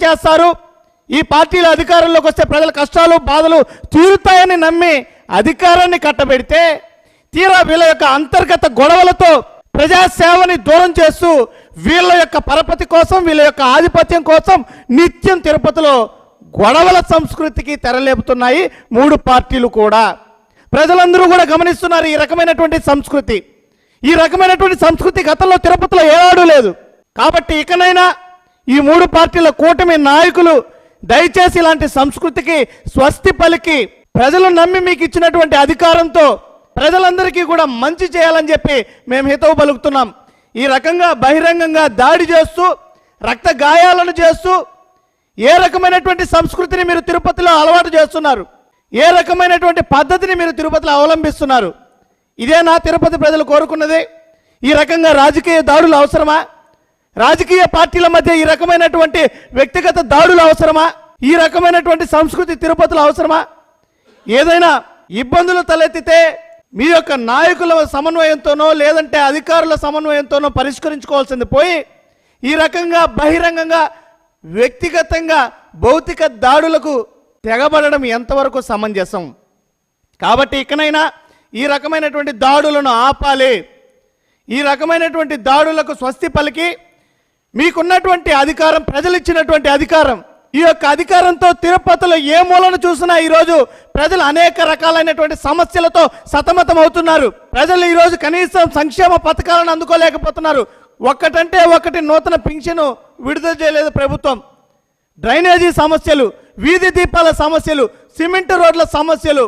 చేస్తారు, ఈ పార్టీల అధికారంలోకి వస్తే ప్రజల కష్టాలు బాధలు తీరుతాయని నమ్మి అధికారాన్ని కట్టబెడితే తీరా వీళ్ళ యొక్క అంతర్గత గొడవలతో ప్రజాసేవని దూరం చేస్తూ వీళ్ళ యొక్క పరపతి కోసం, వీళ్ళ యొక్క ఆధిపత్యం కోసం నిత్యం తిరుపతిలో గొడవల సంస్కృతికి తెరలేపుతున్నాయి మూడు పార్టీలు కూడా. ప్రజలందరూ కూడా గమనిస్తున్నారు ఈ రకమైనటువంటి సంస్కృతి. ఈ రకమైనటువంటి సంస్కృతి గతంలో తిరుపతిలో ఏనాడు లేదు. కాబట్టి ఇకనైనా ఈ మూడు పార్టీల కూటమి నాయకులు దయచేసి ఇలాంటి సంస్కృతికి స్వస్తి పలికి ప్రజలు నమ్మి మీకు ఇచ్చినటువంటి అధికారంతో ప్రజలందరికీ కూడా మంచి చేయాలని చెప్పి మేము హితవు పలుకుతున్నాం. ఈ రకంగా బహిరంగంగా దాడి చేస్తూ రక్త గాయాలను చేస్తూ ఏ రకమైనటువంటి సంస్కృతిని మీరు తిరుపతిలో అలవాటు చేస్తున్నారు, ఏ రకమైనటువంటి పద్ధతిని మీరు తిరుపతిలో అవలంబిస్తున్నారు? ఇదేనా తిరుపతి ప్రజలు కోరుకున్నది? ఈ రకంగా రాజకీయ దాడులు అవసరమా? రాజకీయ పార్టీల మధ్య ఈ రకమైనటువంటి వ్యక్తిగత దాడులు అవసరమా? ఈ రకమైనటువంటి సంస్కృతి తిరుపతిలో అవసరమా? ఏదైనా ఇబ్బందులు తలెత్తితే మీ యొక్క నాయకుల సమన్వయంతోనో లేదంటే అధికారుల సమన్వయంతోనో పరిష్కరించుకోవాల్సింది పోయి ఈ రకంగా బహిరంగంగా వ్యక్తిగతంగా భౌతిక దాడులకు తెగబడడం ఎంతవరకు సమంజసం? కాబట్టి ఇకనైనా ఈ రకమైనటువంటి దాడులను ఆపాలి. ఈ రకమైనటువంటి దాడులకు స్వస్తి పలికి మీకున్నటువంటి అధికారం, ప్రజలు ఇచ్చినటువంటి అధికారం, ఈ యొక్క అధికారంతో తిరుపతిలో ఏ మూలను చూసినా ఈరోజు ప్రజలు అనేక రకాలైనటువంటి సమస్యలతో సతమతం అవుతున్నారు. ప్రజలు ఈరోజు కనీసం సంక్షేమ పథకాలను అందుకోలేకపోతున్నారు. ఒక్కటంటే ఒకటి నూతన పింఛను విడుదల చేయలేదు ప్రభుత్వం. డ్రైనేజీ సమస్యలు, వీధి దీపాల సమస్యలు, సిమెంట్ రోడ్ల సమస్యలు,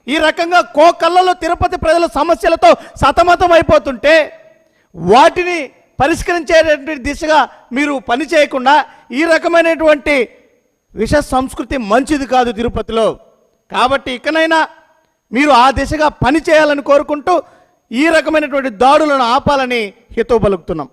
ఈ రకంగా కోకళ్ళలో తిరుపతి ప్రజల సమస్యలతో సతమతం అయిపోతుంటే వాటిని పరిష్కరించేటువంటి దిశగా మీరు పని చేయకుండా ఈ రకమైనటువంటి విష సంస్కృతి మంచిది కాదు తిరుపతిలో. కాబట్టి ఇకనైనా మీరు ఆ దిశగా పని చేయాలని కోరుకుంటూ ఈ రకమైనటువంటి దాడులను ఆపాలని హితవు పలుకుతున్నాం.